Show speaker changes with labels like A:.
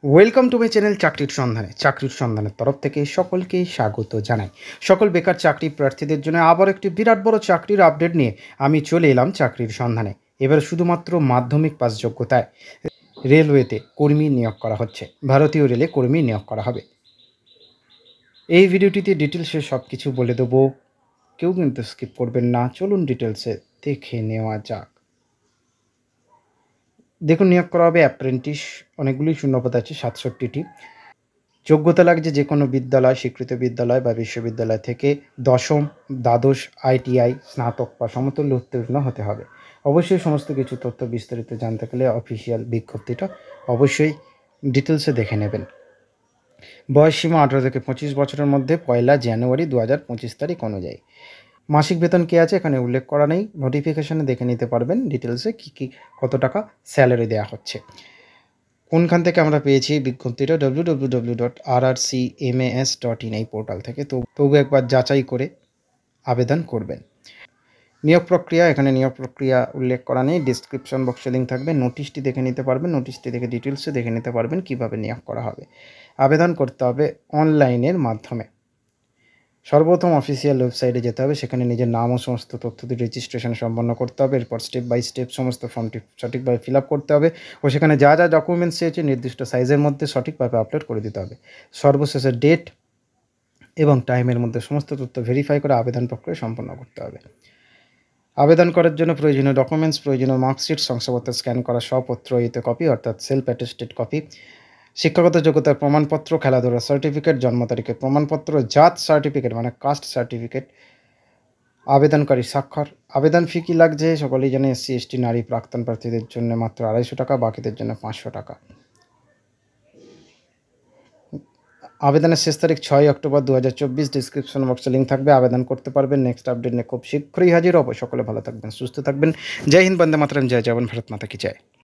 A: Welcome to my channel চাকরির সন্ধানের তরফ থেকে সকলকে স্বাগত জানাই। সকল বেকার চাকরি প্রার্থীদের জন্য আবার একটি বিরাট বড় চাকরির আপডেট নিয়ে আমি চলে এলাম চাকরির সন্ধানে। এবার শুধুমাত্র মাধ্যমিক পাস যোগ্যতায় রেলওয়েতে কর্মী নিয়োগ করা হচ্ছে। ভারতীয় রেলে কর্মী নিয়োগ করা হবে। এই ভিডিওটিতে ডিটেলসে সব কিছু বলে দেবো, কেউ কিন্তু স্কিপ করবেন না। চলুন ডিটেলসে দেখে নেওয়া যাক। দেখুন, নিয়োগ করা হবে অ্যাপ্রেন্টিস। অনেকগুলি শূন্যপদ আছে, 67টি। যোগ্যতা লাগছে যে কোনো বিদ্যালয়, স্বীকৃত বিদ্যালয় বা বিশ্ববিদ্যালয় থেকে দশম, দ্বাদশ, আইটিআই, স্নাতক বা সমতুল্য উত্তীর্ণ হতে হবে। অবশ্যই সমস্ত কিছু তথ্য বিস্তারিত জানতে গেলে অফিসিয়াল বিজ্ঞপ্তিটা অবশ্যই ডিটেলসে দেখে নেবেন। বয়সসীমা 18 থেকে 25 বছরের মধ্যে 1 জানুয়ারি 2025 তারিখ অনুযায়ী। মাসিক বেতন কী আছে এখানে উল্লেখ করা নেই, নোটিফিকেশানে দেখে নিতে পারবেন ডিটেলসে কী কত টাকা স্যালারি দেওয়া হচ্ছে। কোনখান থেকে আমরা পেয়েছি বিজ্ঞপ্তিটা? www.rrcmas.in এই পোর্টাল থেকে। তবু একবার যাচাই করে আবেদন করবেন। নিয়োগ প্রক্রিয়া, এখানে নিয়োগ প্রক্রিয়া উল্লেখ করা নেই, ডিসক্রিপশন বক্সে লিঙ্ক থাকবে। নোটিশটি দেখে নিতে পারবেন, নোটিশটি দেখে ডিটেলসে দেখে নিতে পারবেন কীভাবে নিয়োগ করা হবে। আবেদন করতে হবে অনলাইনের মাধ্যমে। সর্বপ্রথম অফিসিয়াল ওয়েবসাইটে যেতে হবে, সেখানে নিজের নাম ও সমস্ত তথ্য দিয়ে রেজিস্ট্রেশন সম্পন্ন করতে হবে। এরপর স্টেপ বাই স্টেপ সমস্ত ফর্মটি সঠিকভাবে ফিল আপ করতে হবে ও সেখানে যা যা ডকুমেন্টস চেয়েছে নির্দিষ্ট সাইজের মধ্যে সঠিকভাবে আপলোড করে দিতে হবে। সর্বশেষে ডেট এবং টাইমের মধ্যে সমস্ত তথ্য ভেরিফাই করে আবেদন প্রক্রিয়া সম্পন্ন করতে হবে। আবেদন করার জন্য প্রয়োজনীয় ডকুমেন্টস, প্রয়োজনীয় মার্কশিট, শংসাপত্র স্ক্যান করা স্বপত্রিত কপি অর্থাৎ সেলফ অ্যাটেস্টেড কপি, শিক্ষাগত যোগ্যতার প্রমাণপত্র, খেলাধুলার সার্টিফিকেট, জন্ম তারিখের প্রমাণপত্র, জাত সার্টিফিকেট মানে কাস্ট সার্টিফিকেট, আবেদনকারী স্বাক্ষর। আবেদন ফি কী লাগছে সকলেই জানে, SC ST নারী প্রাক্তন প্রার্থীদের জন্য মাত্র 250 টাকা, বাকিদের জন্য 500 টাকা। আবেদনের শেষ তারিখ 6 অক্টোবর 2024। ডিসক্রিপশন বক্সে লিঙ্ক থাকবে, আবেদন করতে পারবেন। নেক্সট আপডেট নিয়ে খুব শীঘ্রই হাজির হব। সকলে ভালো থাকবেন, সুস্থ থাকবেন। জয় হিন্দ, বন্দে মাতরম, জয় জওয়ান, ভারত মাতা কি জয়।